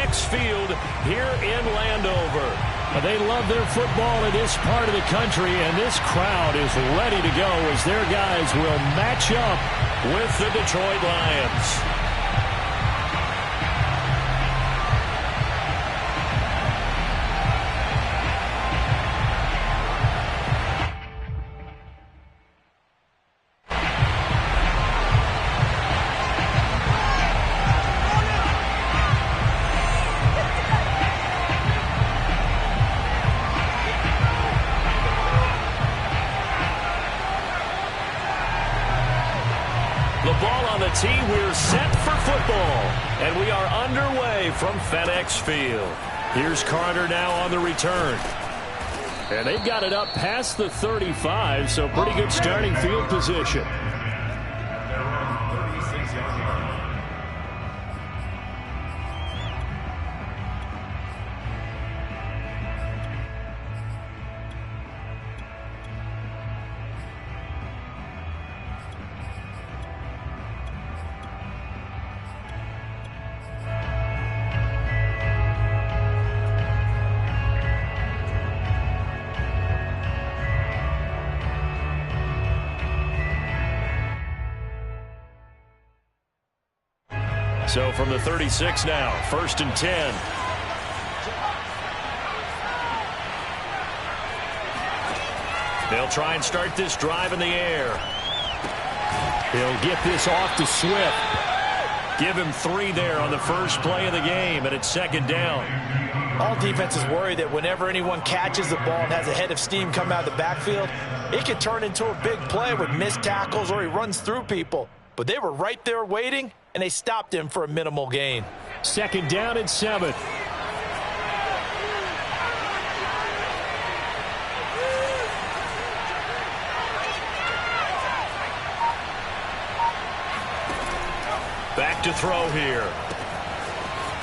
FedEx Field here in Landover. They love their football in this part of the country, and this crowd is ready to go as their guys will match up with the Detroit Lions. Tee, we're set for football, and we are underway from FedEx Field. Here's Carter now on the return. And they've got it up past the 35, so pretty good starting field position. So from the 36 now, 1st and 10. They'll try and start this drive in the air. He'll get this off to Swift. Give him 3 there on the first play of the game, and it's 2nd down. All defenses worry that whenever anyone catches the ball and has a head of steam come out of the backfield, it can turn into a big play with missed tackles or he runs through people. But they were right there waiting, and they stopped him for a minimal gain. 2nd down and 7. Back to throw here.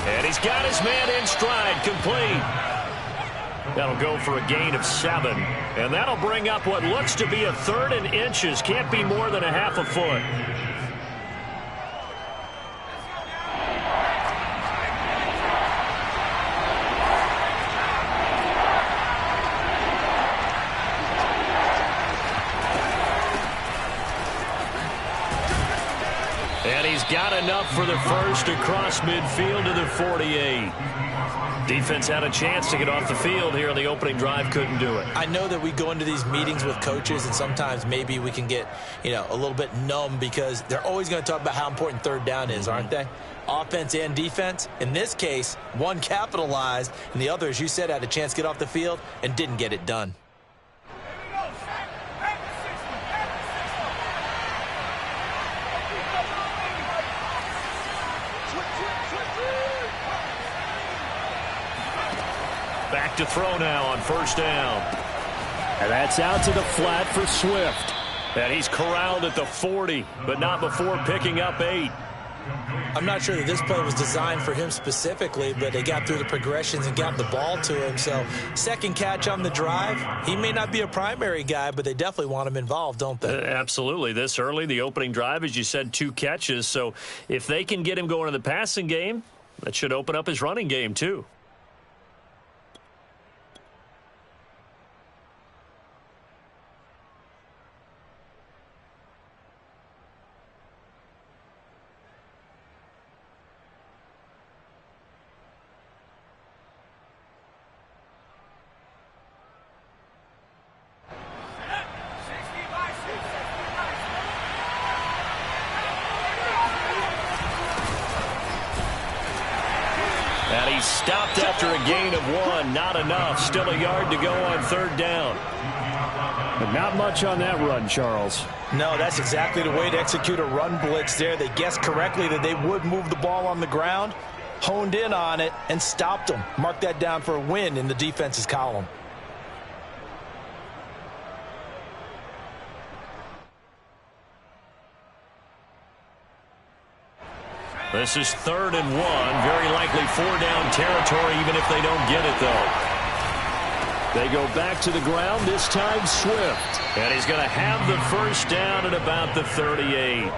And he's got his man in stride, complete. That'll go for a gain of 7. And that'll bring up what looks to be a 3rd and inches. Can't be more than a half a foot. And he's got enough for the first across midfield to the 48. Defense had a chance to get off the field here on the opening drive, couldn't do it. I know that we go into these meetings with coaches, and sometimes maybe we can get, a little bit numb because they're always going to talk about how important 3rd down is, aren't they? Offense and defense. In this case, one capitalized, and the other, as you said, had a chance to get off the field and didn't get it done. Back to throw now on 1st down. And that's out to the flat for Swift. And he's corralled at the 40, but not before picking up 8. I'm not sure that this play was designed for him specifically, but they got through the progressions and got the ball to him. So 2nd catch on the drive. He may not be a primary guy, but they definitely want him involved, don't they? Absolutely. This early, the opening drive, as you said, 2 catches. So if they can get him going in the passing game, that should open up his running game too. And he's stopped after a gain of 1. Not enough. Still a yard to go on 3rd down. But not much on that run, Charles. No, that's exactly the way to execute a run blitz there. They guessed correctly that they would move the ball on the ground, honed in on it, and stopped them. Mark that down for a win in the defense's column. This is 3rd and 1. Very likely 4-down territory, even if they don't get it, though. They go back to the ground, this time Swift. And he's going to have the first down at about the 38.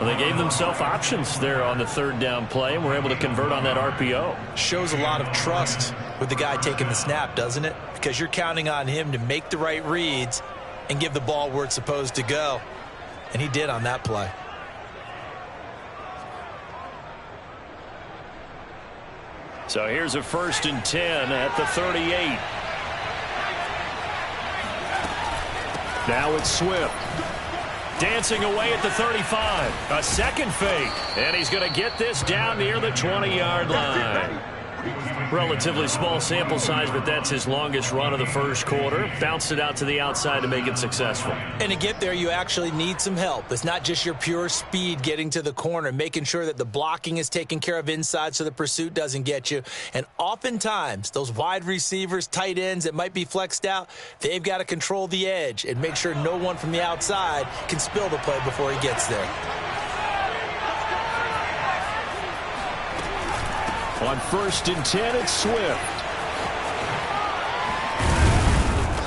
Well, they gave themselves options there on the third down play and were able to convert on that RPO. Shows a lot of trust with the guy taking the snap, doesn't it? Because you're counting on him to make the right reads and give the ball where it's supposed to go. And he did on that play. So here's a 1st and 10 at the 38. Now it's Swift. Dancing away at the 35. A second fake. And he's going to get this down near the 20-yard line. Relatively small sample size, but that's his longest run of the first quarter. Bounced it out to the outside to make it successful. And to get there, you actually need some help. It's not just your pure speed getting to the corner, making sure that the blocking is taken care of inside so the pursuit doesn't get you. And oftentimes, those wide receivers, tight ends that might be flexed out, they've got to control the edge and make sure no one from the outside can spill the play before he gets there. On 1st and 10, it's Swift.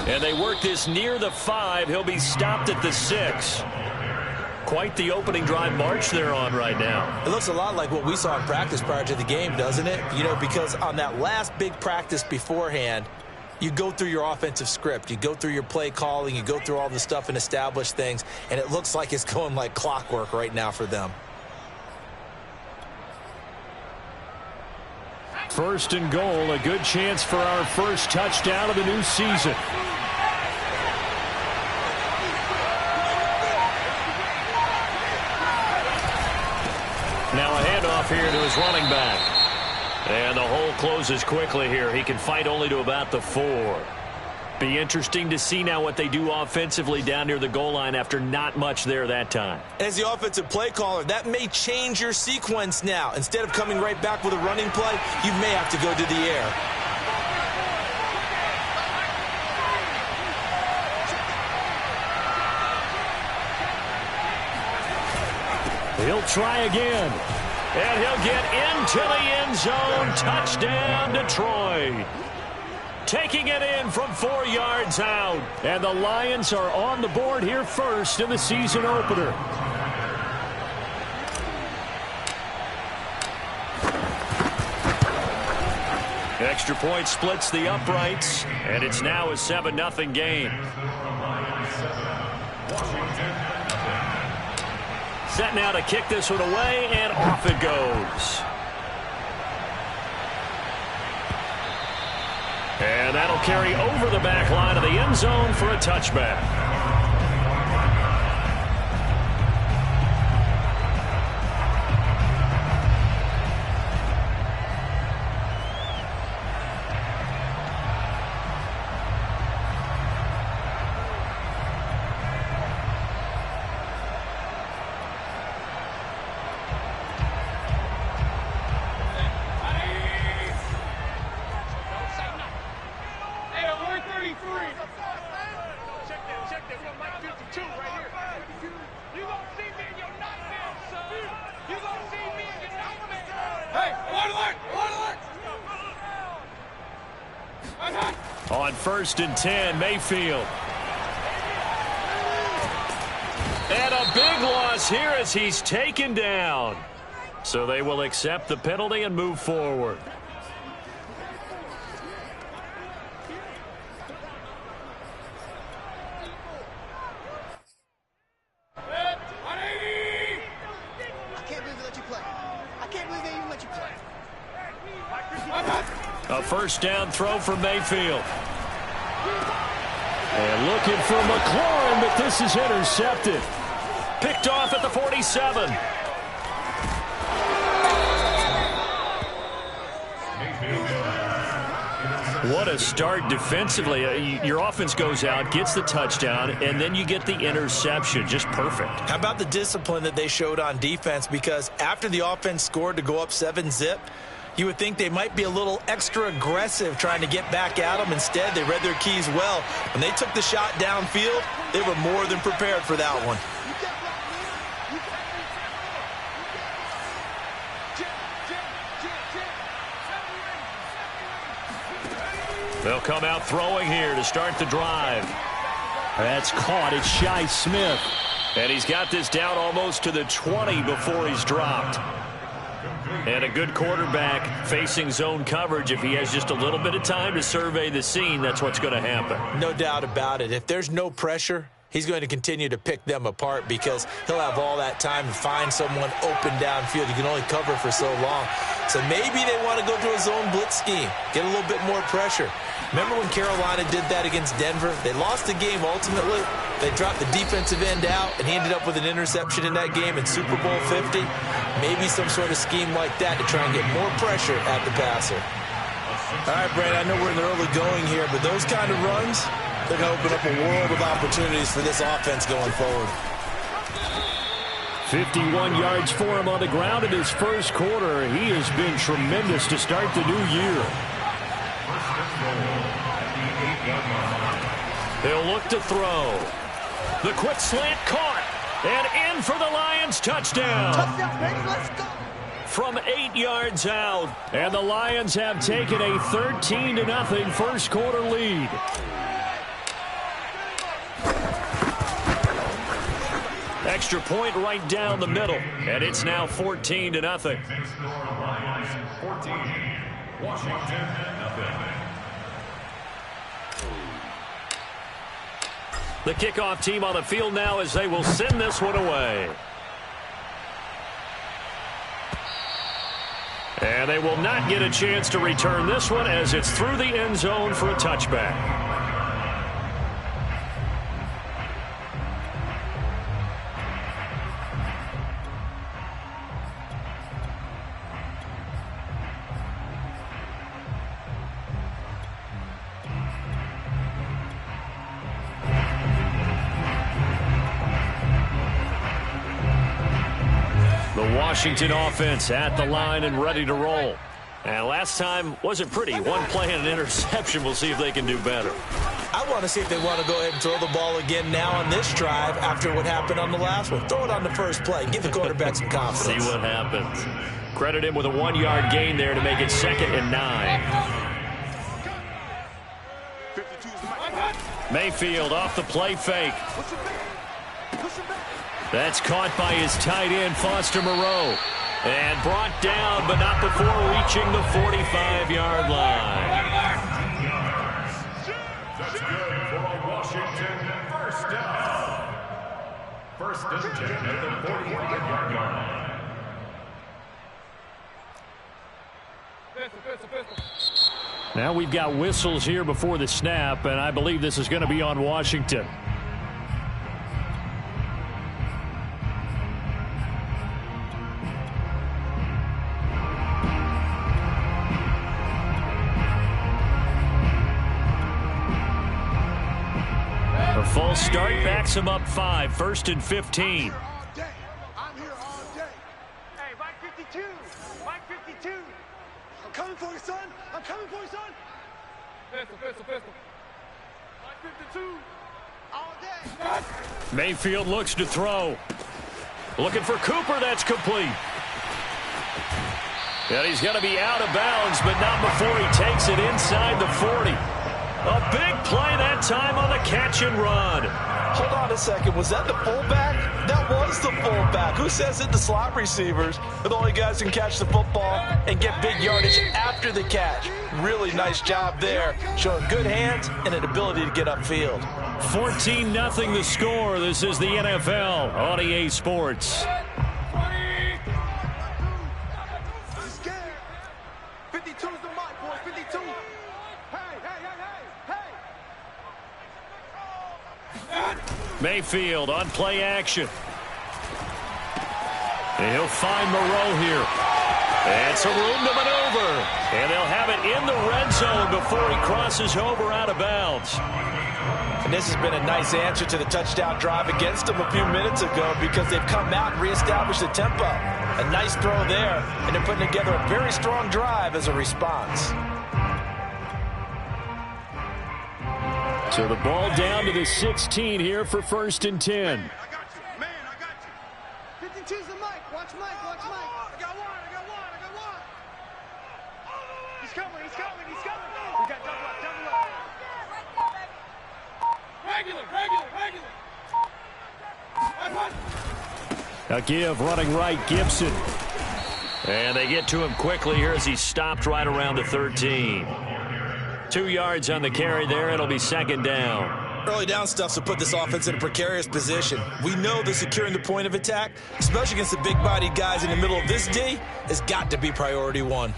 And they work this near the 5. He'll be stopped at the 6. Quite the opening drive march they're on right now. It looks a lot like what we saw in practice prior to the game, doesn't it? You know, because on that last big practice beforehand, you go through your offensive script. You go through your play calling. You go through all the stuff and establish things. And it looks like it's going like clockwork right now for them. 1st and goal, a good chance for our first touchdown of the new season. Now a handoff here to his running back. And the hole closes quickly here. He can fight only to about the 4. Be interesting to see now what they do offensively down near the goal line after not much there that time. As the offensive play caller, that may change your sequence now. Instead of coming right back with a running play, you may have to go to the air. He'll try again. And he'll get into the end zone. Touchdown, Detroit. Taking it in from 4 yards out. And the Lions are on the board here first in the season opener. Extra point splits the uprights. And it's now a 7-0 game. Set now to kick this one away, and off it goes. And that'll carry over the back line of the end zone for a touchback. On 1st and 10, Mayfield. And a big loss here as he's taken down. So they will accept the penalty and move forward. A first down throw for Mayfield. And looking for McLaurin, but this is intercepted. Picked off at the 47. What a start defensively. Your offense goes out, gets the touchdown, and then you get the interception. Just perfect. How about the discipline that they showed on defense? Because after the offense scored to go up 7-zip, you would think they might be a little extra aggressive trying to get back at them. Instead, they read their keys well. When they took the shot downfield, they were more than prepared for that one. They'll come out throwing here to start the drive. That's caught. It's Shi Smith. And he's got this down almost to the 20 before he's dropped. And a good quarterback facing zone coverage, if he has just a little bit of time to survey the scene, that's what's going to happen. No doubt about it. If there's no pressure, he's going to continue to pick them apart because he'll have all that time to find someone open downfield. You can only cover for so long. So maybe they want to go to a zone blitz scheme, get a little bit more pressure. Remember when Carolina did that against Denver? They lost the game ultimately. They dropped the defensive end out, and he ended up with an interception in that game in Super Bowl 50. Maybe some sort of scheme like that to try and get more pressure at the passer. All right, Brad, I know we're in the early going here, but those kind of runs, they're going to open up a world of opportunities for this offense going forward. 51 yards for him on the ground in his first quarter. He has been tremendous to start the new year. He'll look to throw. The quick slant caught. And in for the Lions touchdown. Touchdown, baby, let's go. From 8 yards out. And the Lions have taken a 13-0 first quarter lead. Extra point right down the middle. And it's now 14-0. Lions 14, Washington 0. The kickoff team on the field now as they will send this one away. And they will not get a chance to return this one as it's through the end zone for a touchback. Washington offense at the line and ready to roll. And last time wasn't pretty. One play and an interception. We'll see if they can do better. I want to see if they want to go ahead and throw the ball again now on this drive after what happened on the last one. Throw it on the first play. Give the quarterback some confidence. See what happens. Credit him with a 1-yard gain there to make it 2nd and 9. Mayfield off the play fake. That's caught by his tight end, Foster Moreau. And brought down, but not before reaching the 45-yard line. That's good for a Washington first down. First and 10 at the 45-yard line. Now we've got whistles here before the snap, and I believe this is going to be on Washington. A full start backs him up 5, 1st and 15. I'm here all day. Hey, Mike 52. Mike 52. I'm coming for you, son. I'm coming for you, son. Pistol. Mike 52. All day. Mayfield looks to throw. Looking for Cooper. That's complete. And he's going to be out of bounds, but not before he takes it inside the 40. A big play that time on the catch and run. Hold on a second. Was that the fullback? That was the fullback. Who says it? The slot receivers are the only guys who can catch the football and get big yardage after the catch. Really nice job there, showing good hands and an ability to get upfield. 14-0 the score. This is the NFL on EA Sports. 52 is the mic, boys. 52. Mayfield on play action. And he'll find Moreau here. And some room to maneuver. And they'll have it in the red zone before he crosses over out of bounds. And this has been a nice answer to the touchdown drive against them a few minutes ago because they've come out and reestablished the tempo. A nice throw there, and they're putting together a very strong drive as a response. So the ball down to the 16 here for 1st and 10. I got you. Man, I got you. 52's the mic. Watch Mike. I got one. He's coming. We got double up. Regular. A give running right, Gibson. And they get to him quickly here as he stopped right around the 13. 2 yards on the carry there. It'll be second down. Early down stuff to put this offense in a precarious position. We know that securing the point of attack, especially against the big-bodied guys in the middle of this D, has got to be priority one.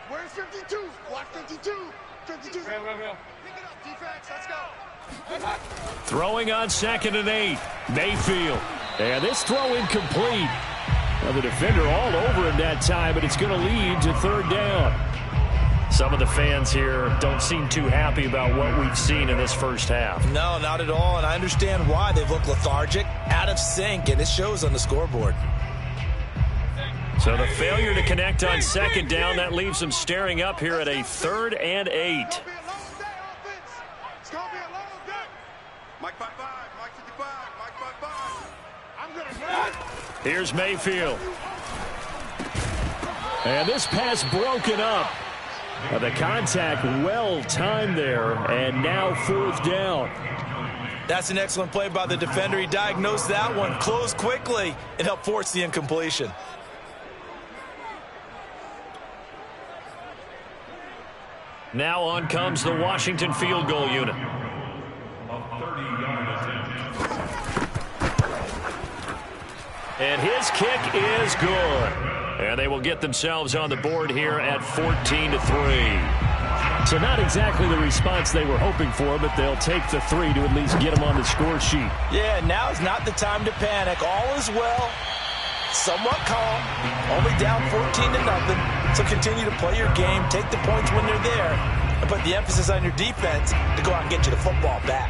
Where's 52? Watch 52. 52. Pick it up, defense. Let's go. Throwing on 2nd and 8. Mayfield. And this throw incomplete. Well, the defender all over him that time, but it's going to lead to 3rd down. Some of the fans here don't seem too happy about what we've seen in this first half. No, not at all, and I understand why. They've looked lethargic, out of sync, and it shows on the scoreboard. So the failure to connect on 2nd down, that leaves them staring up here at a 3rd and 8. It's going to be a long day. Mike 5-5, Mike 55, Mike 5-5. I'm going to Here's Mayfield. And this pass broken up. The contact well timed there, and now 4th down. That's an excellent play by the defender. He diagnosed that one, closed quickly, and helped force the incompletion. Now on comes the Washington field goal unit. And his kick is good. And they will get themselves on the board here at 14-3. So not exactly the response they were hoping for, but they'll take the 3 to at least get them on the score sheet. Yeah, now is not the time to panic. All is well. Somewhat calm. Only down 14-0. So continue to play your game, take the points when they're there, and put the emphasis on your defense to go out and get you the football back.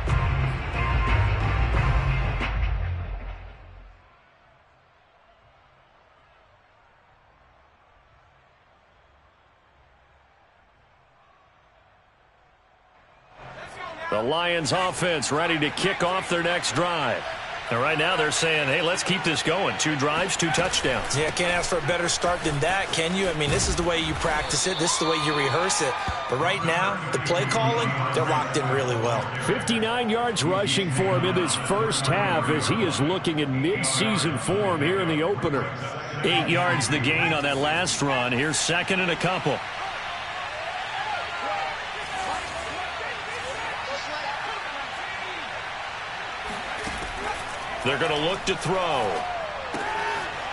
The Lions offense ready to kick off their next drive. And right now they're saying, hey, let's keep this going. 2 drives, 2 touchdowns. Yeah, can't ask for a better start than that, can you? I mean, this is the way you practice it. This is the way you rehearse it. But right now, the play calling, they're locked in really well. 59 yards rushing for him in this first half as he is looking in mid-season form here in the opener. 8 yards the gain on that last run. Here's 2nd and a couple. They're going to look to throw.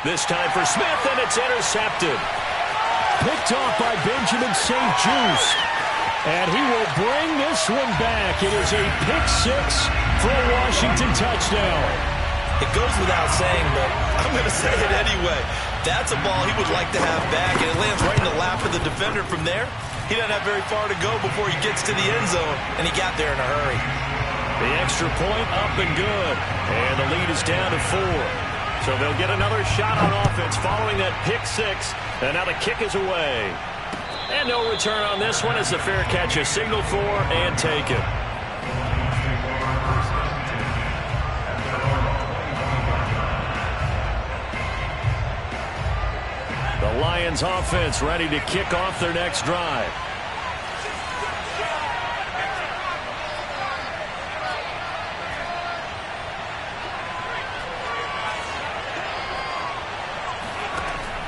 This time for Smith, and it's intercepted. Picked off by Benjamin St-Juste. And he will bring this one back. It is a pick 6 for a Washington touchdown. It goes without saying, but I'm going to say it anyway. That's a ball he would like to have back, and it lands right in the lap of the defender from there. He doesn't have very far to go before he gets to the end zone, and he got there in a hurry. The extra point up and good. And the lead is down to 4. So they'll get another shot on offense following that pick 6. And now the kick is away. And no return on this one as the fair catch is signaled for and taken. The Lions offense ready to kick off their next drive.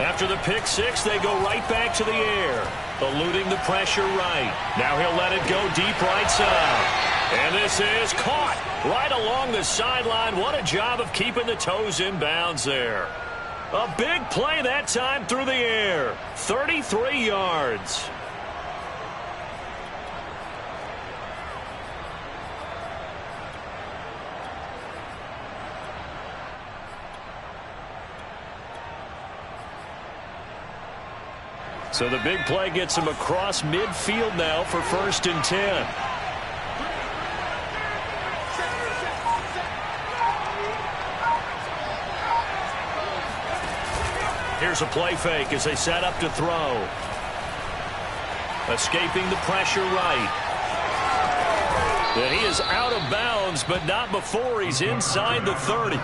After the pick 6, they go right back to the air, eluding the pressure right. Now he'll let it go deep right side. And this is caught right along the sideline. What a job of keeping the toes in bounds there. A big play that time through the air. 33 yards. So the big play gets him across midfield now for 1st and 10. Here's a play fake as they set up to throw. Escaping the pressure right. And he is out of bounds, but not before he's inside the 30.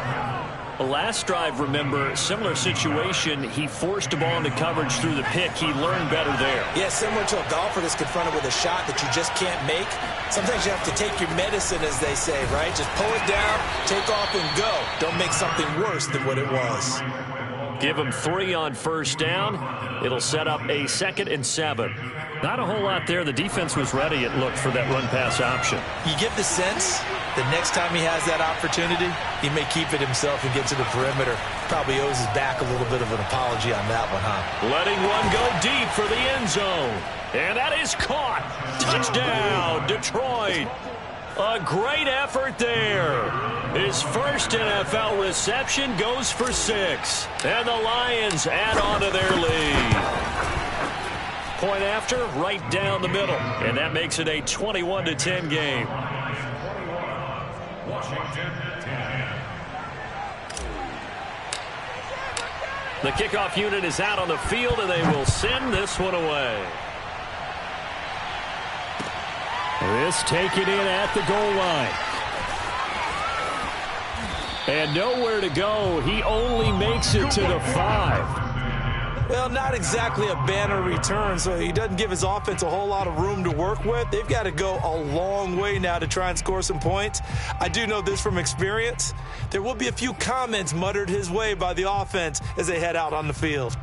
Last drive, remember, similar situation. He forced a ball into coverage through the pick. He learned better there. Yeah, similar to a golfer that's confronted with a shot that you just can't make. Sometimes you have to take your medicine, as they say, right? Just pull it down, take off, and go. Don't make something worse than what it was. Give him 3 on first down. It'll set up a 2nd and 7. Not a whole lot there. The defense was ready, it looked, for that run-pass option. You get the sense the next time he has that opportunity, he may keep it himself and get to the perimeter. Probably owes his back a little bit of an apology on that one, huh? Letting one go deep for the end zone. And that is caught. Touchdown, Detroit. A great effort there. His first NFL reception goes for 6. And the Lions add on to their lead. Point after, right down the middle. And that makes it a 21-10 game. Washington 10. The kickoff unit is out on the field, and they will send this one away. This taken in at the goal line. And nowhere to go. He only makes it to the 5. Well, not exactly a banner return, so he doesn't give his offense a whole lot of room to work with. They've got to go a long way now to try and score some points. I do know this from experience. There will be a few comments muttered his way by the offense as they head out on the field.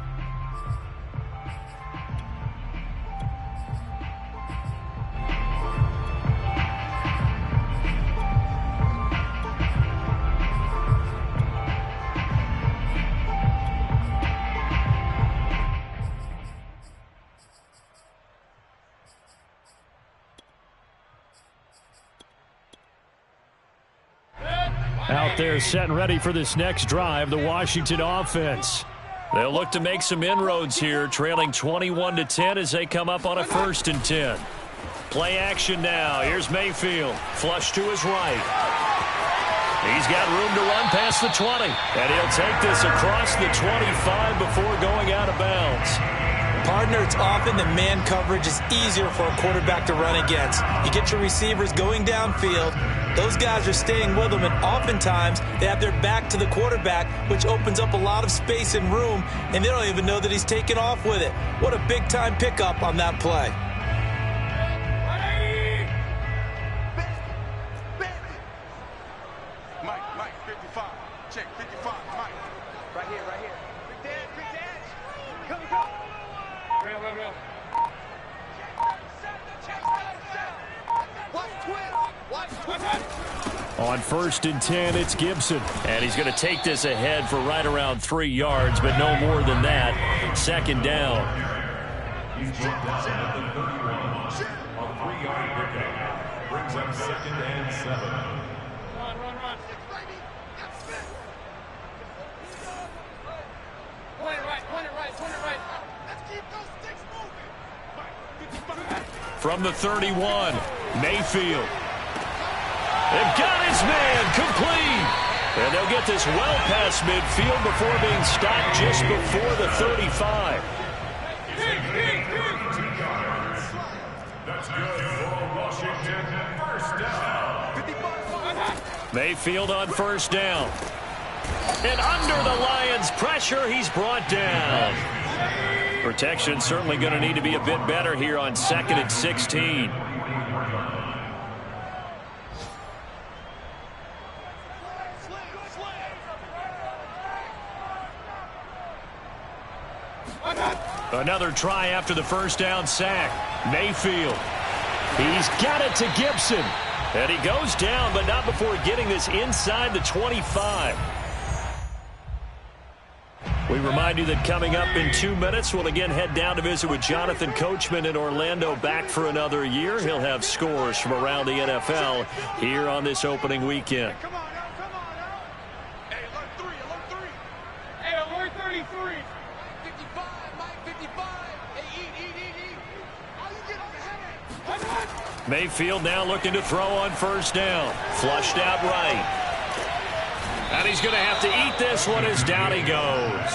Out there set and ready for this next drive, the Washington offense. They'll look to make some inroads here, trailing 21-10 as they come up on a 1st and 10. Play action now. Here's Mayfield. Flush to his right. He's got room to run past the 20. And he'll take this across the 25 before going out of bounds. Partner, it's often that man coverage is easier for a quarterback to run against. You get your receivers going downfield. Those guys are staying with them, and oftentimes they have their back to the quarterback, which opens up a lot of space and room, and they don't even know that he's taken off with it. What a big-time pickup on that play. Mike, 55. Check, 55, Mike. Right here. Quick dance. Come. Real. Watch twin. On 1st and 10, it's Gibson. And he's going to take this ahead for right around 3 yards, but no more than that. 2nd down. He's brought down at the 31. A 3-yard pickup. Brings up 2nd and 7. Run. Point it right. Let's keep those sticks moving. From the 31, Mayfield. They've got his man complete. And they'll get this well past midfield before being stopped just before the 35. That's good for Washington. 1st down. Mayfield on 1st down. And under the Lions' pressure, he's brought down. Protection certainly going to need to be a bit better here on 2nd and 16. Another try after the 1st down sack. Mayfield. He's got it to Gibson. And he goes down, but not before getting this inside the 25. We remind you that coming up in 2 minutes, we'll again head down to visit with Jonathan Coachman in Orlando, back for another year. He'll have scores from around the NFL here on this opening weekend. Come on now. Hey, alert 3. Hey, alert 33. 55, Mike, 55. Hey, eat. How you get on the head? Mayfield now looking to throw on 1st down. Flushed out right. And he's going to have to eat this one as down he goes.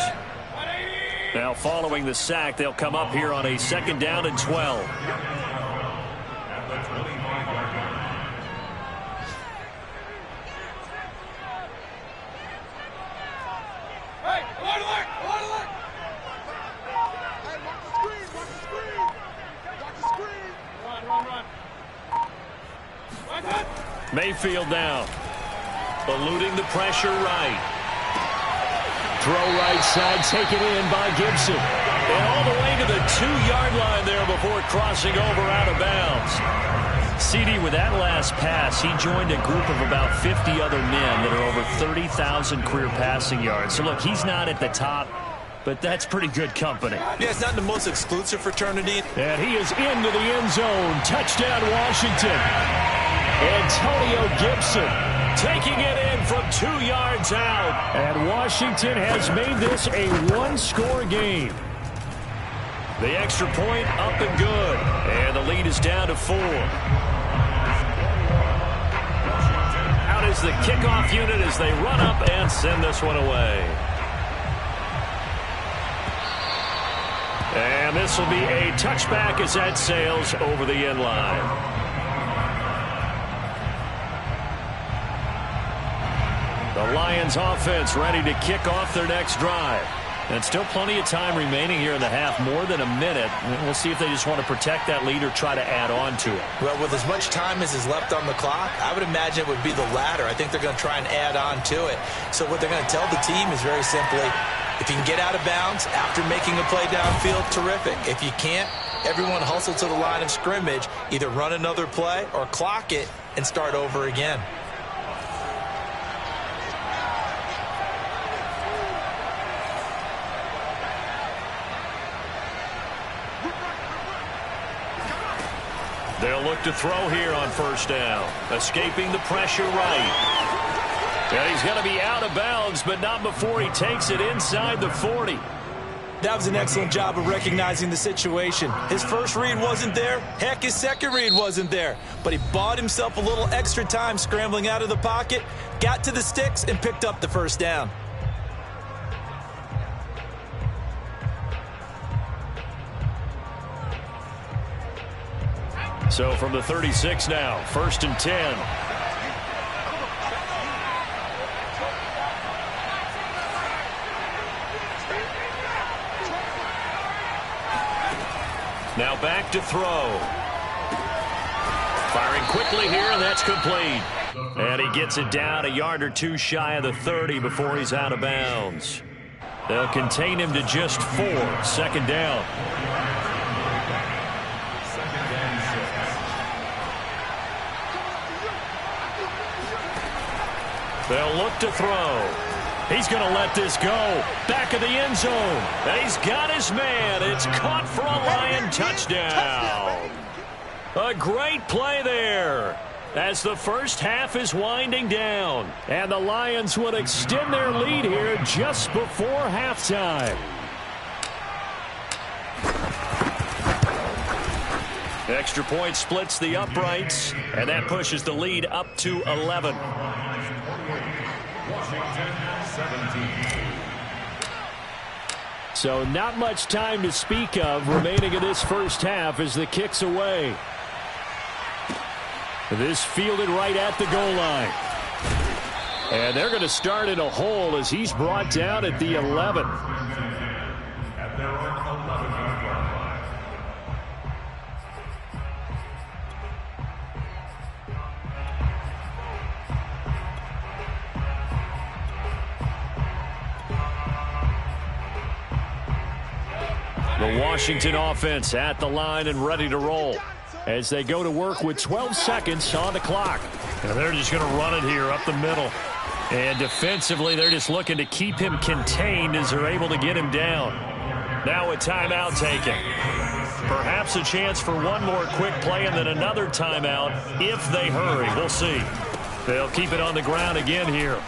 Now following the sack, they'll come up here on a 2nd down and 12. Mayfield now. Eluding the pressure right. Throw right side, taken in by Gibson. And all the way to the 2-yard line there before crossing over out of bounds. CD, with that last pass, he joined a group of about 50 other men that are over 30,000 career passing yards. So, look, he's not at the top, but that's pretty good company. Yeah, it's not the most exclusive fraternity. And he is into the end zone. Touchdown, Washington. Antonio Gibson taking it in from 2 yards out. And Washington has made this a one-score game. The extra point up and good. And the lead is down to 4. Out is the kickoff unit as they run up and send this one away. And this will be a touchback as that sails over the end line. The Lions offense ready to kick off their next drive. And still plenty of time remaining here in the half, more than a minute. We'll see if they just want to protect that lead or try to add on to it. Well, with as much time as is left on the clock, I would imagine it would be the latter. I think they're going to try and add on to it. So what they're going to tell the team is very simply, if you can get out of bounds after making a play downfield, terrific. If you can't, everyone hustle to the line of scrimmage, either run another play or clock it and start over again. They'll look to throw here on first down. Escaping the pressure right. And he's going to be out of bounds, but not before he takes it inside the 40. That was an excellent job of recognizing the situation. His first read wasn't there. Heck, his second read wasn't there. But he bought himself a little extra time scrambling out of the pocket, got to the sticks, and picked up the first down. So from the 36 now, 1st and 10. Now back to throw. Firing quickly here, and that's complete. And he gets it down a yard or two shy of the 30 before he's out of bounds. They'll contain him to just 4. 2nd down. They'll look to throw. He's going to let this go. Back of the end zone. And he's got his man. It's caught for a Lion touchdown. A great play there as the first half is winding down. And the Lions would extend their lead here just before halftime. Extra point splits the uprights, and that pushes the lead up to 11. Washington 17. So not much time to speak of remaining in this first half as the kick's away. This fielded right at the goal line. And they're going to start in a hole as he's brought down at the 11. At their own 11-yard line. The Washington offense at the line and ready to roll as they go to work with 12 seconds on the clock. And they're just going to run it here up the middle. And defensively, they're just looking to keep him contained as they're able to get him down. Now a timeout taken. Perhaps a chance for one more quick play and then another timeout if they hurry. We'll see. They'll keep it on the ground again here.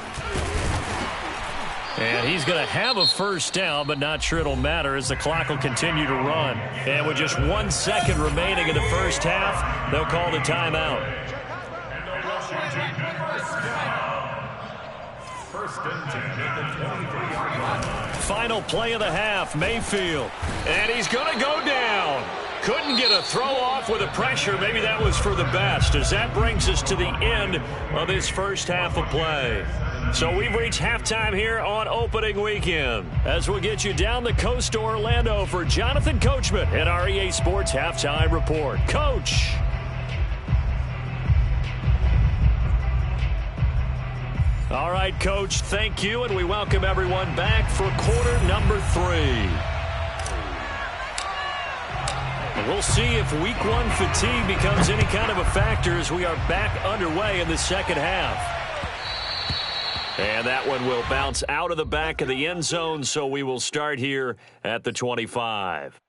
And he's going to have a first down, but not sure it'll matter as the clock will continue to run. And with just 1 second remaining in the first half, they'll call the timeout. And the Washington first down. 1st and 10 at the 23-yard line. Final play of the half, Mayfield. And he's going to go down. Couldn't get a throw off with the pressure. Maybe that was for the best as that brings us to the end of this first half of play. So we've reached halftime here on opening weekend as we'll get you down the coast to Orlando for Jonathan Coachman at our EA Sports Halftime Report. Coach. All right, Coach, thank you, and we welcome everyone back for quarter number 3. And we'll see if week 1 fatigue becomes any kind of a factor as we are back underway in the second half. And that one will bounce out of the back of the end zone, so we will start here at the 25.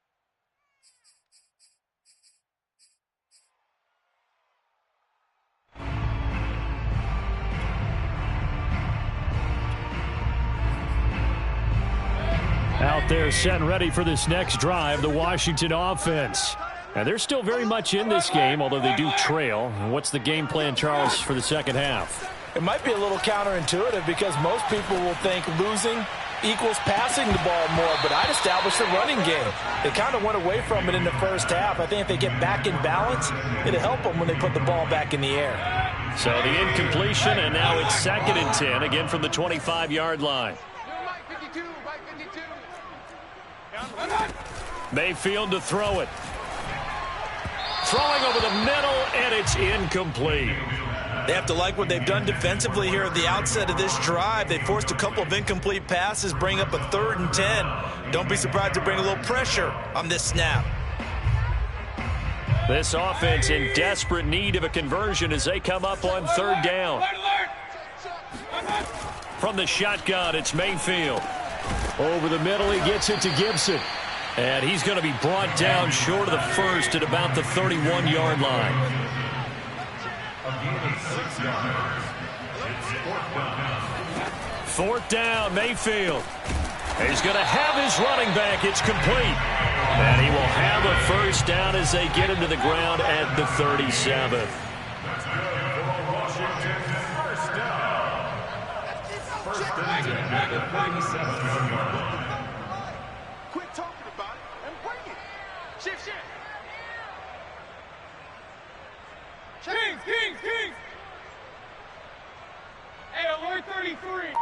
Out there set and ready for this next drive, the Washington offense. And they're still very much in this game, although they do trail. What's the game plan, Charles, for the second half? It might be a little counterintuitive because most people will think losing equals passing the ball more, but I'd establish the running game. They kind of went away from it in the first half. I think if they get back in balance, it'll help them when they put the ball back in the air. So the incompletion, and now it's 2nd and 10, again from the 25-yard line. Mayfield to throw it. Throwing over the middle, and it's incomplete. They have to like what they've done defensively here at the outset of this drive. They forced a couple of incomplete passes, bring up a 3rd and 10. Don't be surprised to bring a little pressure on this snap. This offense in desperate need of a conversion as they come up on 3rd down. From the shotgun, it's Mayfield. Over the middle, he gets it to Gibson. And he's going to be brought down short of the first at about the 31-yard line. Fourth down, Mayfield. He's going to have his running back. It's complete. And he will have a first down as they get him to the ground at the 37th. Quit talking about it and bring it. Shift. Kings. Hey, alert 33.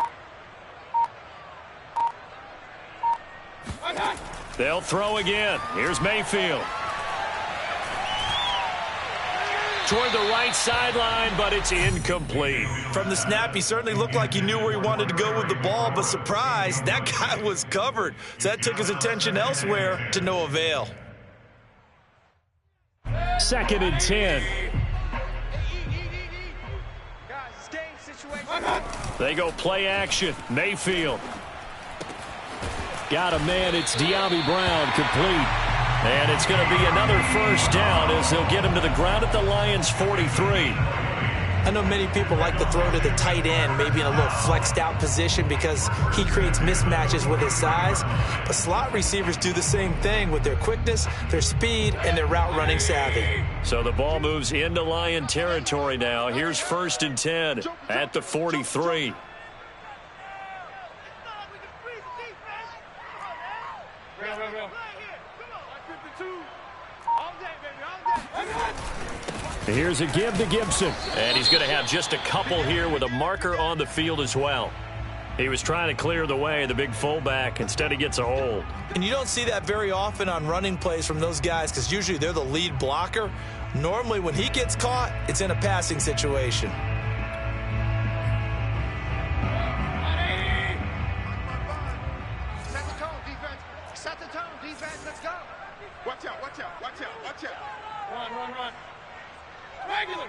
They'll throw again. Here's Mayfield. Toward the right sideline, but it's incomplete. From the snap, he certainly looked like he knew where he wanted to go with the ball, but surprise, that guy was covered. So that took his attention elsewhere to no avail. 2nd and 10. They go play action. Mayfield. Got a man. It's De'Ami Brown, complete. And it's going to be another first down as they'll get him to the ground at the Lions' 43. I know many people like to throw to the tight end, maybe in a little flexed out position because he creates mismatches with his size. But slot receivers do the same thing with their quickness, their speed, and their route running savvy. So the ball moves into Lion territory now. Here's 1st and 10 at the 43. Here's a give to Gibson. And he's going to have just a couple here with a marker on the field as well. He was trying to clear the way, the big fullback. Instead, he gets a hold. And you don't see that very often on running plays from those guys because usually they're the lead blocker. Normally, when he gets caught, it's in a passing situation. Set the tone, defense. Set the tone, defense. Let's go. Watch out. Run. Regular.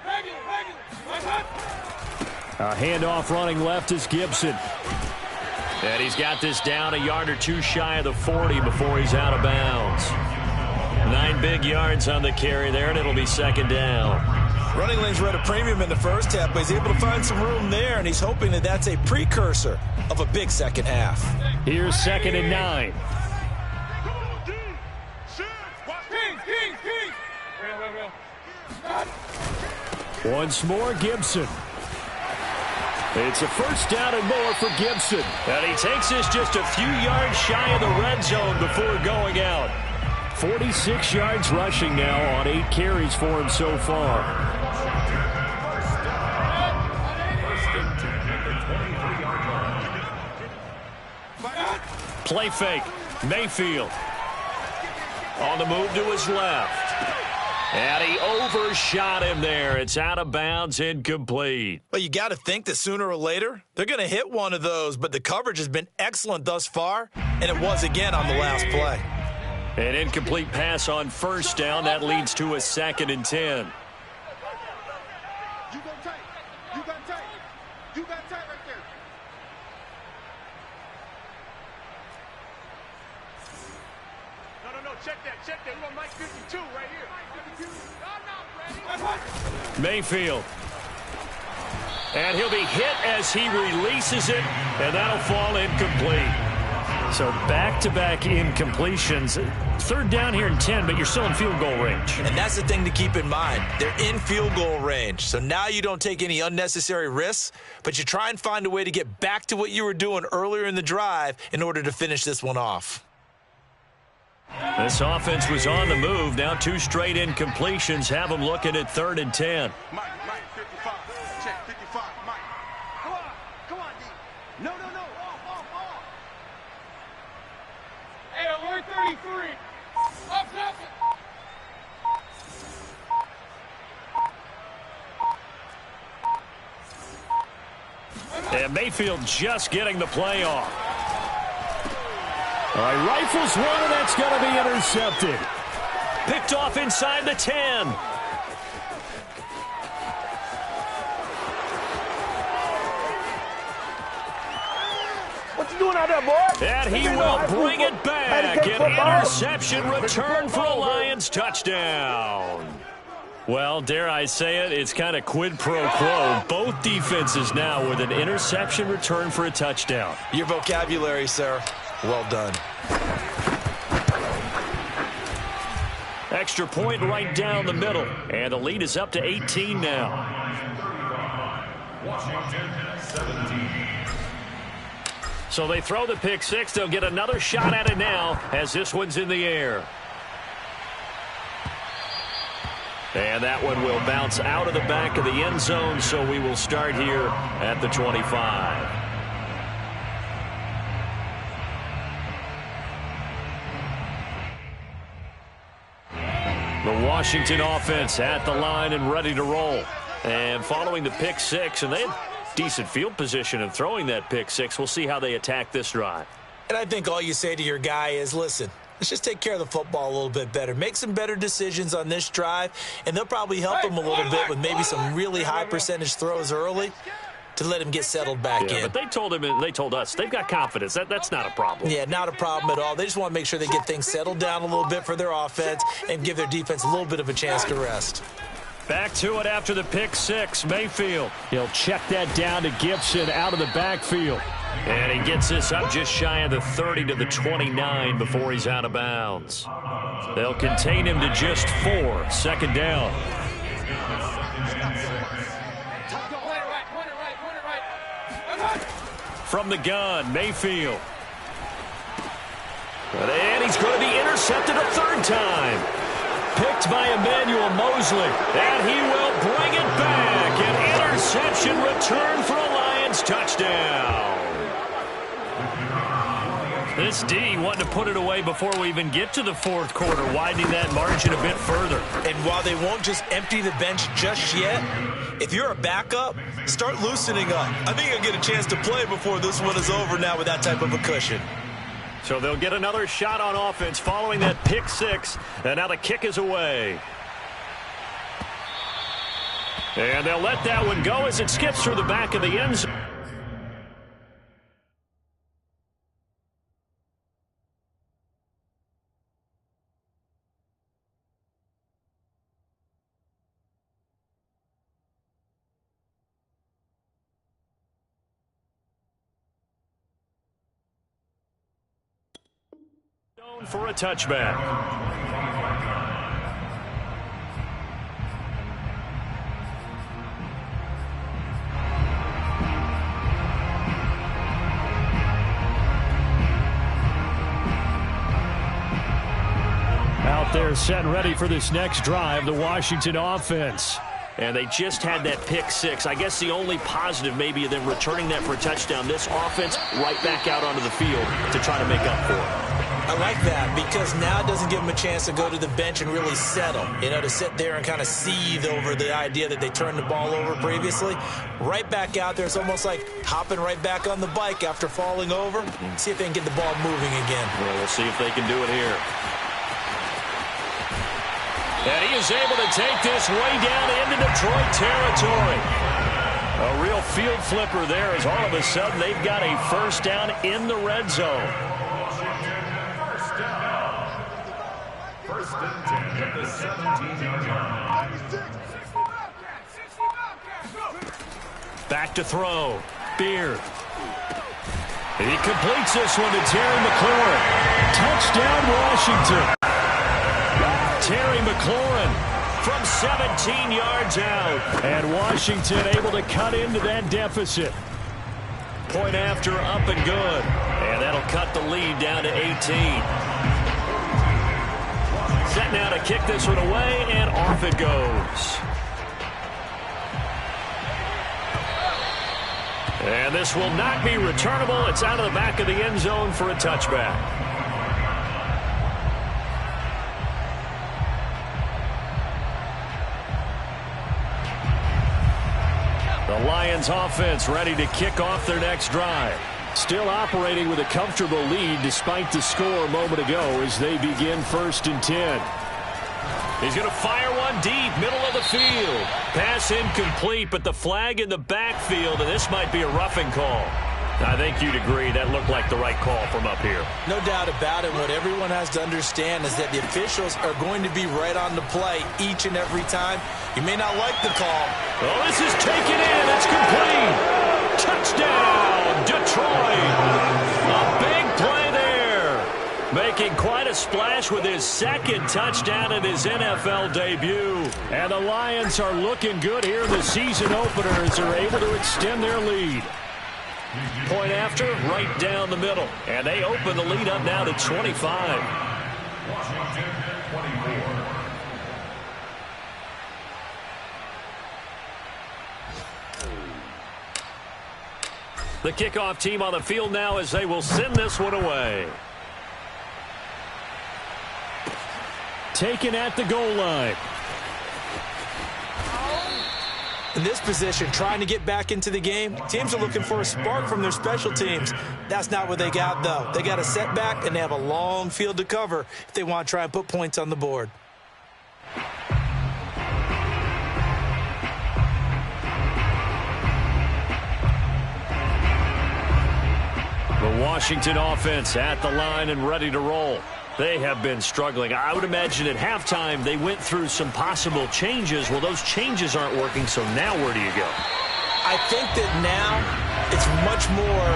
A handoff running left is Gibson. And he's got this down a yard or two shy of the 40 before he's out of bounds. 9 big yards on the carry there, and it'll be 2nd down. Running lanes were at a premium in the first half, but he's able to find some room there, and he's hoping that that's a precursor of a big second half. Here's 2nd and 9. Once more, Gibson. It's a first down and more for Gibson. And he takes this just a few yards shy of the red zone before going out. 46 yards rushing now on 8 carries for him so far. Play fake. Mayfield on the move to his left. And he overshot him there. It's out of bounds, incomplete. Well, you got to think that sooner or later they're going to hit one of those, but the coverage has been excellent thus far, and it was again on the last play. An incomplete pass on first down. That leads to a 2nd and 10. You got tight. You got tight. You got tight right there. No. Check that. We want Mike 52 right here. Mayfield. And he'll be hit as he releases it, and that'll fall incomplete. So back-to-back incompletions. 3rd down here and 10, but you're still in field goal range. And that's the thing to keep in mind. They're in field goal range. So now you don't take any unnecessary risks, but you try and find a way to get back to what you were doing earlier in the drive in order to finish this one off. This offense was on the move. Now 2 straight incompletions have them looking at 3rd and 10. Mike, 55. Check, 55, Mike. Come on, D. No. Off. Hey, alert 33. Up, nothing. And Mayfield just getting the play off. All right, rifles one, and that's going to be intercepted. Picked off inside the 10. What you doing out there, boy? And he will bring it back. An interception return for a Lions touchdown. Well, dare I say it, it's kind of quid pro quo. Both defenses now with an interception return for a touchdown. Your vocabulary, sir. Well done. Extra point right down the middle. And the lead is up to 18 now. Washington 17. So they throw the pick 6. They'll get another shot at it now as this one's in the air. And that one will bounce out of the back of the end zone, so we will start here at the 25. The Washington offense at the line and ready to roll. And following the pick 6, and they had decent field position in throwing that pick 6. We'll see how they attack this drive. And I think all you say to your guy is, listen, let's just take care of the football a little bit better. Make some better decisions on this drive, and they'll probably help him a little bit with maybe some really high percentage throws early to let him get settled back in. But they told him, and they told us, they've got confidence. That's not a problem. Yeah, not a problem at all. They just want to make sure they get things settled down a little bit for their offense and give their defense a little bit of a chance to rest. Back to it after the pick 6. Mayfield. He'll check that down to Gibson out of the backfield. And he gets this up just shy of the 30 to the 29 before he's out of bounds. They'll contain him to just 4. 2nd down. From the gun, Mayfield. And he's going to be intercepted a 3rd time. Picked by Emmanuel Mosley. And he will bring it back. An interception return for a Lions touchdown. This D wanting to put it away before we even get to the 4th quarter, widening that margin a bit further. And while they won't just empty the bench just yet, if you're a backup, start loosening up. I think you'll get a chance to play before this one is over now with that type of a cushion. So they'll get another shot on offense following that pick 6, and now the kick is away. And they'll let that one go as it skips through the back of the end zone. For a touchback. Out there set and ready for this next drive, the Washington offense. And they just had that pick 6. I guess the only positive maybe of them returning that for a touchdown. This offense right back out onto the field to try to make up for it. I like that because now it doesn't give them a chance to go to the bench and really settle, to sit there and kind of seethe over the idea that they turned the ball over previously. Right back out there. It's almost like hopping right back on the bike after falling over. See if they can get the ball moving again. Well, we'll see if they can do it here. And he is able to take this way down into Detroit territory. A real field flipper there as all of a sudden they've got a first down in the red zone. First and 10 at the 17-yard line. Back to throw. Beard. He completes this one to Terry McLaurin. Touchdown, Washington. Terry McLaurin from 17 yards out. And Washington able to cut into that deficit. Point after up and good. And that'll cut the lead down to 18. Set now to kick this one away, and off it goes. And this will not be returnable. It's out of the back of the end zone for a touchback. The Lions offense ready to kick off their next drive. Still operating with a comfortable lead despite the score a moment ago as they begin 1st and 10. He's going to fire one deep, middle of the field. Pass incomplete, but the flag in the backfield, and this might be a roughing call. I think you'd agree that looked like the right call from up here. No doubt about it. What everyone has to understand is that the officials are going to be right on the play each and every time. You may not like the call. Oh, this is taken in. It's complete. Touchdown, Detroit. A big play there. Making quite a splash with his second touchdown in his NFL debut. And the Lions are looking good here in the season opener as they're able to extend their lead. Point after, right down the middle. And they open the lead up now to 25. Washington, 24. The kickoff team on the field now as they will send this one away. Taken at the goal line. In this position, trying to get back into the game, teams are looking for a spark from their special teams. That's not what they got, though. They got a setback, and they have a long field to cover if they want to try and put points on the board. The Washington offense at the line and ready to roll. They have been struggling. I would imagine at halftime they went through some possible changes. Well, those changes aren't working, so now where do you go? I think that now it's much more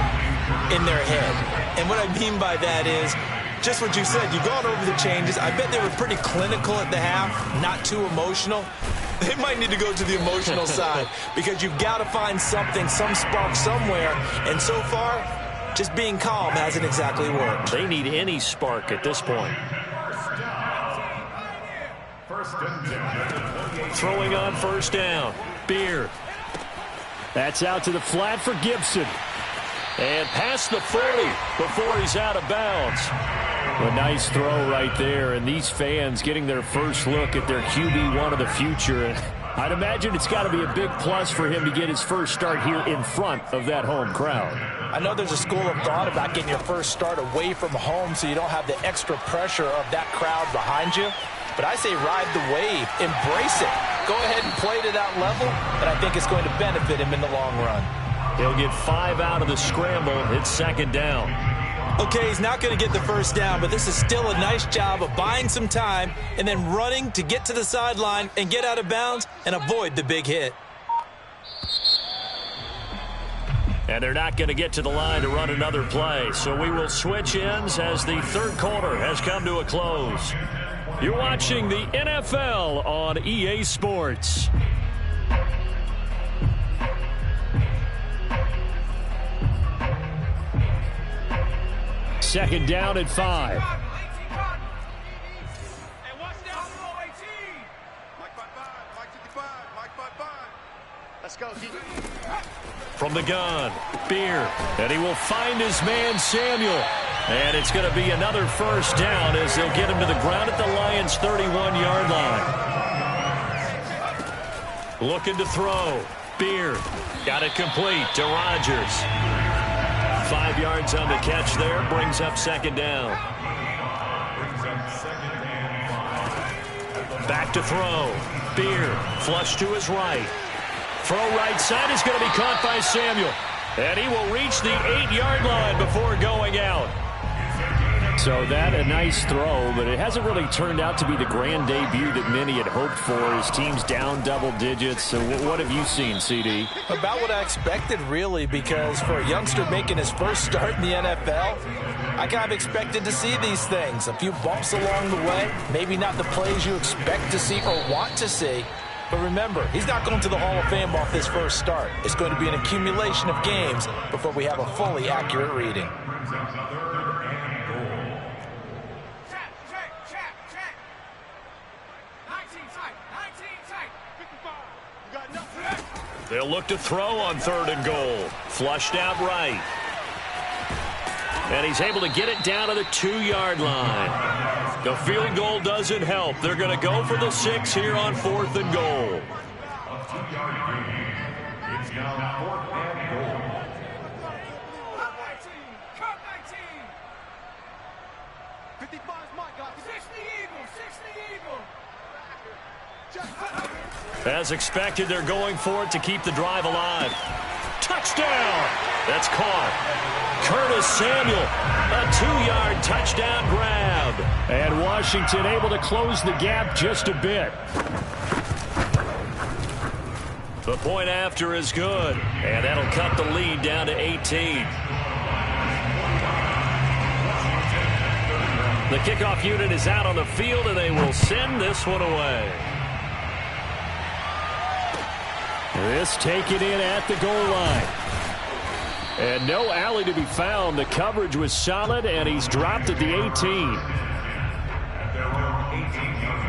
in their head. And what I mean by that is just what you said. You've gone over the changes. I bet they were pretty clinical at the half, not too emotional. They might need to go to the emotional side because you've got to find something, some spark somewhere. And so far, just being calm hasn't exactly worked. They need any spark at this point. Throwing on first down. Beard. That's out to the flat for Gibson. And past the 40 before he's out of bounds. A nice throw right there. And these fans getting their first look at their QB1 of the future. And I'd imagine it's got to be a big plus for him to get his first start here in front of that home crowd. I know there's a school of thought about getting your first start away from home so you don't have the extra pressure of that crowd behind you. But I say ride the wave. Embrace it. Go ahead and play to that level, and I think it's going to benefit him in the long run. He'll get 5 out of the scramble. It's second down. Okay, he's not going to get the first down, but this is still a nice job of buying some time and then running to get to the sideline and get out of bounds and avoid the big hit. And they're not going to get to the line to run another play. So we will switch ends as the third quarter has come to a close. You're watching the NFL on EA Sports. Second down at 5. Let's go, D. From the gun, Beard, and he will find his man Samuel. And it's going to be another first down as they'll get him to the ground at the Lions' 31-yard line. Looking to throw. Beard got it complete to Rodgers. 5 yards on the catch there. Brings up second down. Back to throw. Beard flush to his right. Throw right side is going to be caught by Samuel. And he will reach the 8-yard line before going out. So that a nice throw, but it hasn't really turned out to be the grand debut that many had hoped for. His team's down double digits. So what have you seen, CD? About what I expected, really, because for a youngster making his first start in the NFL, I kind of expected to see these things. A few bumps along the way, maybe not the plays you expect to see or want to see. But remember, he's not going to the Hall of Fame off this first start. It's going to be an accumulation of games before we have a fully accurate reading. They'll look to throw on 3rd and goal. Flushed out right. And he's able to get it down to the 2-yard line. The field goal doesn't help. They're going to go for the 6 here on 4th and goal. It's now 4th and goal. As expected, they're going for it to keep the drive alive. Touchdown! That's caught. Curtis Samuel, a 2-yard touchdown grab. And Washington able to close the gap just a bit. The point after is good, and that'll cut the lead down to 18. The kickoff unit is out on the field, and they will send this one away. This taken in at the goal line. And no alley to be found. The coverage was solid, and he's dropped at the 18. At their own 18-yard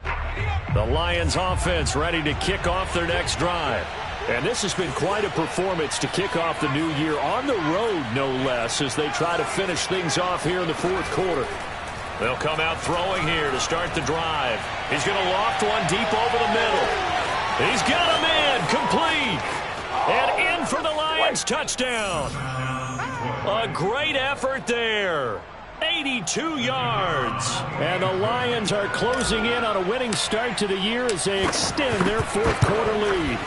line. The Lions offense ready to kick off their next drive. And this has been quite a performance to kick off the new year on the road, no less, as they try to finish things off here in the 4th quarter. They'll come out throwing here to start the drive. He's going to loft one deep over the middle. He's got a man complete. And in for the Lions touchdown. A great effort there. 82 yards. And the Lions are closing in on a winning start to the year as they extend their 4th quarter lead.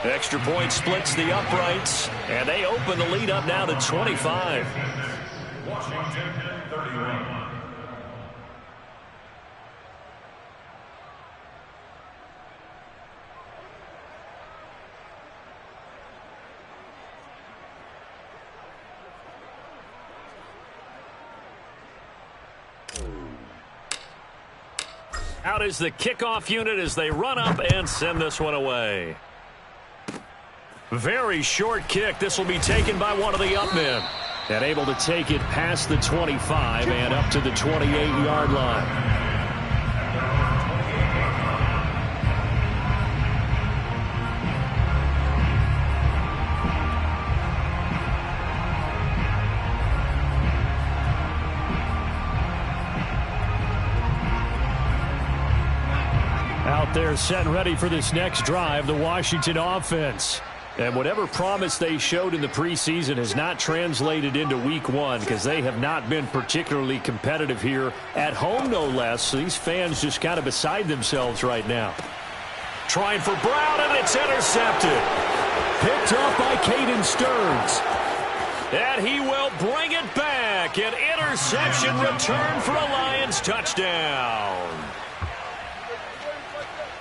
Extra point splits the uprights, and they open the lead up now to 25. Washington 31. Out is the kickoff unit as they run up and send this one away. Very short kick. This will be taken by one of the up men. And able to take it past the 25 and up to the 28-yard line. Out there set and ready for this next drive, the Washington offense. And whatever promise they showed in the preseason has not translated into week 1 because they have not been particularly competitive here at home, no less. So these fans just kind of beside themselves right now. Trying for Brown, and it's intercepted. Picked off by Caden Stearns. And he will bring it back. An interception return for a Lions touchdown.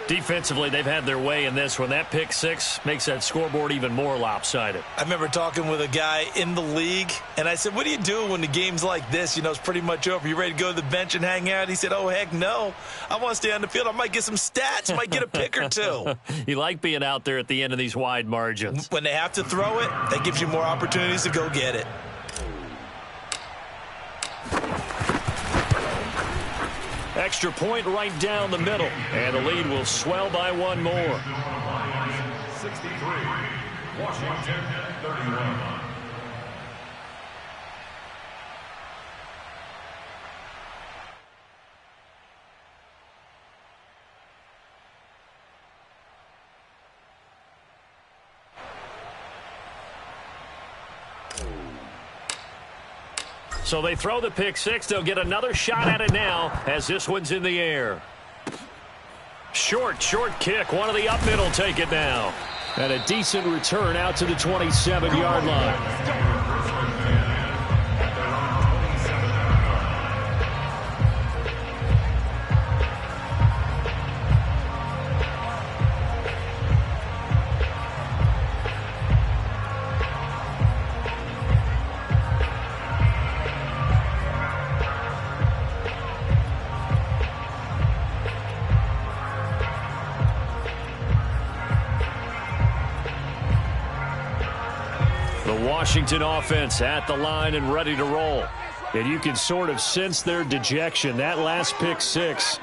Defensively, they've had their way in this one. That pick 6 makes that scoreboard even more lopsided. I remember talking with a guy in the league, and I said, what are you doing when the game's like this? You know, it's pretty much over. You ready to go to the bench and hang out? He said, oh, heck no. I want to stay on the field. I might get some stats. Might get a pick or two. You like being out there at the end of these wide margins. When they have to throw it, that gives you more opportunities to go get it. Extra point right down the middle. And the lead will swell by one more. 63, Washington 31. So they throw the pick six. They'll get another shot at it now as this one's in the air. Short kick. One of the up middle take it now. And a decent return out to the 27-yard line. Washington offense at the line and ready to roll. And you can sort of sense their dejection. That last pick six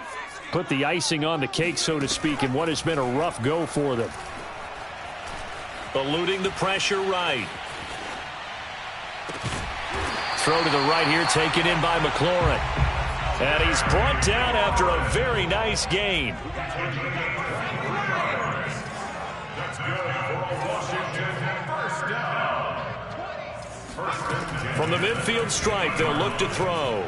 put the icing on the cake, so to speak, in what has been a rough go for them. Eluding the pressure right. Throw to the right here, taken in by McLaurin. And he's brought down after a very nice gain. That's good for a Washington first down. From the midfield stripe, they'll look to throw.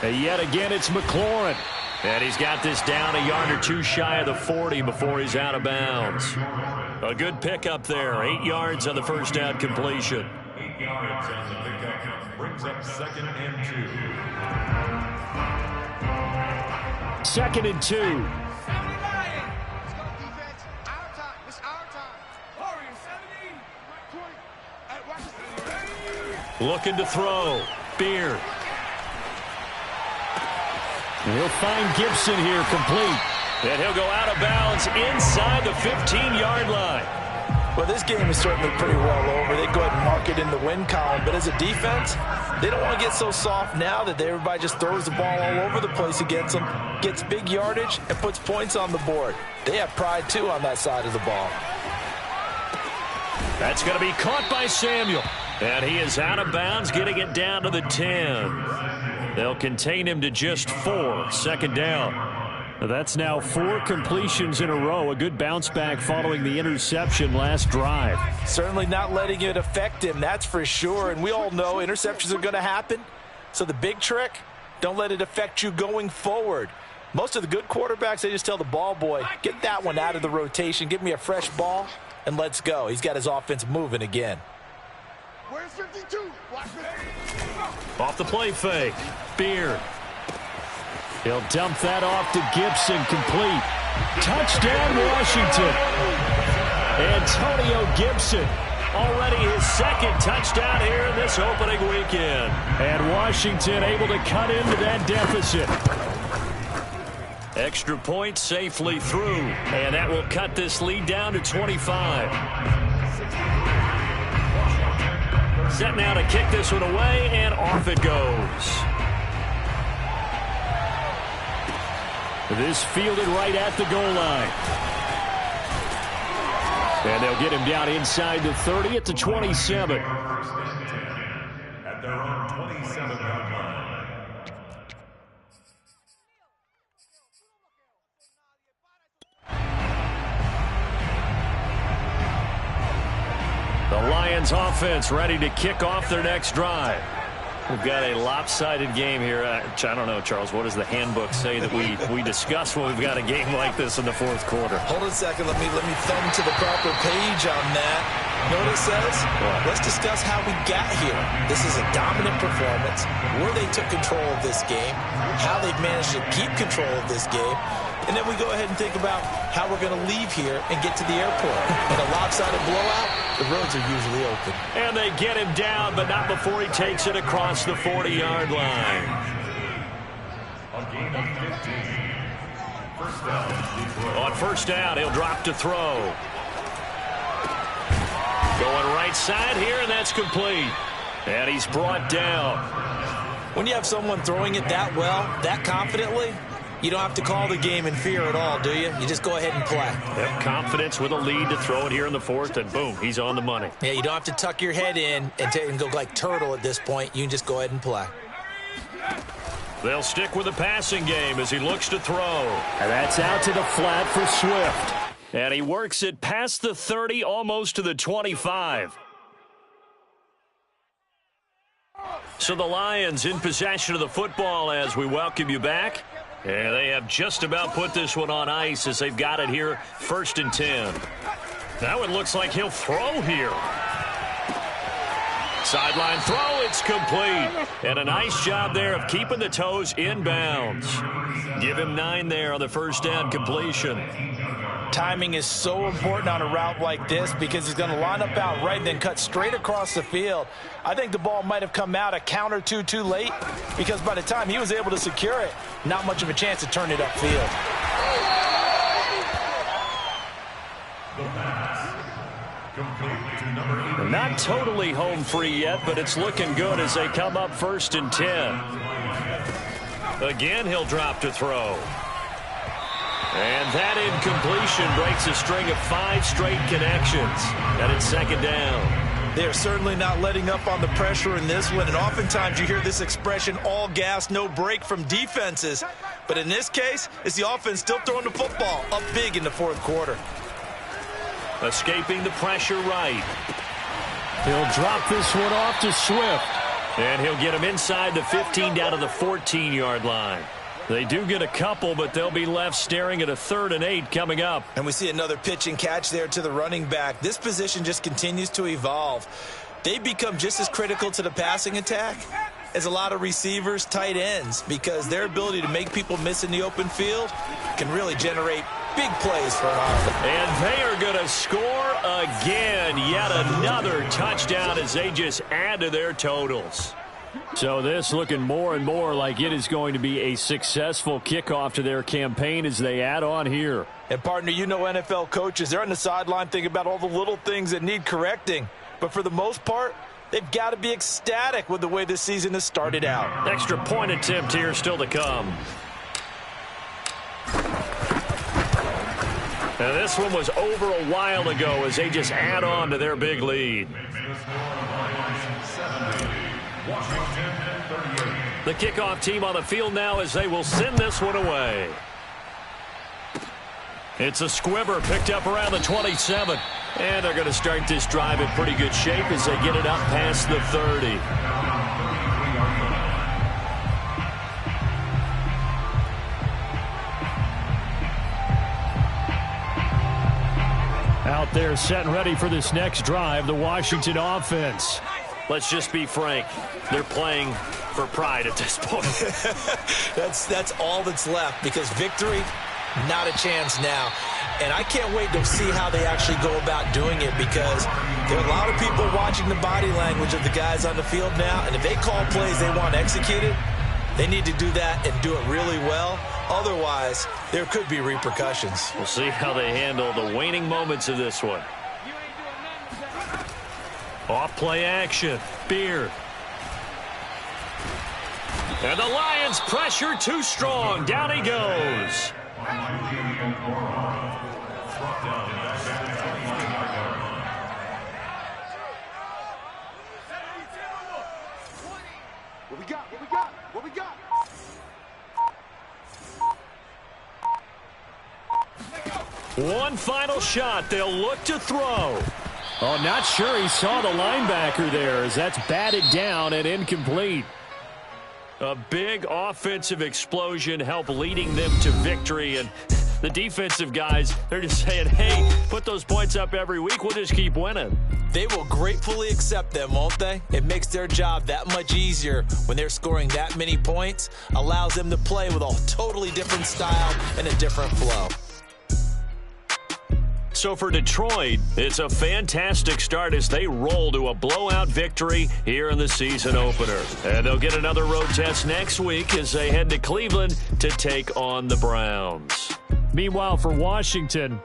And yet again, it's McLaurin. And he's got this down a yard or two shy of the 40 before he's out of bounds. A good pickup there. 8 yards on the first down completion. 8 yards on the pickup. Brings up 2nd and 2. 2nd and 2. Looking to throw. Beard. He'll find Gibson here, complete. And he'll go out of bounds inside the 15-yard line. Well, this game is certainly pretty well over. They go ahead and mark it in the win column. But as a defense, they don't want to get so soft now that everybody just throws the ball all over the place against them, gets big yardage, and puts points on the board. They have pride, too, on that side of the ball. That's going to be caught by Samuel. And he is out of bounds, getting it down to the 10. They'll contain him to just 4. 2nd down. That's now 4 completions in a row. A good bounce back following the interception last drive. Certainly not letting it affect him, that's for sure. And we all know interceptions are going to happen. So the big trick, don't let it affect you going forward. Most of the good quarterbacks, they just tell the ball boy, get that one out of the rotation, give me a fresh ball, and let's go. He's got his offense moving again. Where's 52? Watch me. Off the play fake. Beard. He'll dump that off to Gibson, complete. Touchdown, Washington. Antonio Gibson, already his 2nd touchdown here in this opening weekend. And Washington able to cut into that deficit. Extra point safely through, and that will cut this lead down to 25. Set now to kick this one away, and off it goes. This fielded right at the goal line. And they'll get him down inside the 30 at the 27. At their own 27-yard line. The Lions offense ready to kick off their next drive. We've got a lopsided game here. I don't know, Charles, what does the handbook say that we discuss when we've got a game like this in the 4th quarter? Hold on a second. Let me thumb to the proper page on that. You know what it says? What? Let's discuss how we got here. This is a dominant performance, where they took control of this game, how they've managed to keep control of this game, and then we go ahead and think about how we're going to leave here and get to the airport. In a lopsided blowout, the roads are usually open. And they get him down, but not before he takes it across the 40-yard line. A gain of 15. First down, Detroit. On first down, he'll drop to throw. Going right side here, and that's complete. And he's brought down. When you have someone throwing it that well, that confidently, you don't have to call the game in fear at all, do you? You just go ahead and play. Yep, confidence with a lead to throw it here in the fourth, and boom, he's on the money. Yeah, you don't have to tuck your head in and go like turtle at this point. You can just go ahead and play. They'll stick with the passing game as he looks to throw. And that's out to the flat for Swift. And he works it past the 30, almost to the 25. So the Lions in possession of the football as we welcome you back. And they have just about put this one on ice as they've got it here, 1st and 10. Now it looks like he'll throw here. Sideline throw, it's complete. And a nice job there of keeping the toes inbounds. Give him 9 there on the first down completion. Timing is so important on a route like this because he's going to line up out right and then cut straight across the field. I think the ball might have come out a count or two too late because by the time he was able to secure it, not much of a chance to turn it upfield. Not totally home free yet, but it's looking good as they come up 1st and 10. Again, he'll drop to throw. And that incompletion breaks a string of 5 straight connections. And it's 2nd down. They're certainly not letting up on the pressure in this one. And oftentimes you hear this expression, all gas, no break from defenses. But in this case, it's the offense still throwing the football up big in the 4th quarter. Escaping the pressure right. He'll drop this one off to Swift. And he'll get him inside the 15 down to the 14-yard line. They do get a couple, but they'll be left staring at a 3rd and 8 coming up. And we see another pitch and catch there to the running back. This position just continues to evolve. They become just as critical to the passing attack as a lot of receivers, tight ends, because their ability to make people miss in the open field can really generate big plays for an offense. And they are going to score again. Yet another touchdown as they just add to their totals. So this looking more and more like it is going to be a successful kickoff to their campaign as they add on here. And, partner, you know NFL coaches, they're on the sideline thinking about all the little things that need correcting. But for the most part, they've got to be ecstatic with the way this season has started out. Extra point attempt here still to come. And this one was over a while ago as they just add on to their big lead. The kickoff team on the field now as they will send this one away. It's a squibber picked up around the 27. And they're going to start this drive in pretty good shape as they get it up past the 30. Out there set and ready for this next drive, the Washington offense. Let's just be frank. They're playing for pride at this point. That's all that's left because victory, not a chance now. And I can't wait to see how they actually go about doing it because there are a lot of people watching the body language of the guys on the field now. And if they call plays they want executed, they need to do that and do it really well. Otherwise, there could be repercussions. We'll see how they handle the waning moments of this one. Off play action. Beard. And the Lions pressure too strong. Down he goes. What we got? What we got? What we got? One final shot. They'll look to throw. Oh, not sure he saw the linebacker there as that's batted down and incomplete. A big offensive explosion helped leading them to victory. And the defensive guys, they're just saying, hey, put those points up every week. We'll just keep winning. They will gratefully accept them, won't they? It makes their job that much easier when they're scoring that many points. Allows them to play with a totally different style and a different flow. So for Detroit, it's a fantastic start as they roll to a blowout victory here in the season opener. And they'll get another road test next week as they head to Cleveland to take on the Browns. Meanwhile, for Washington,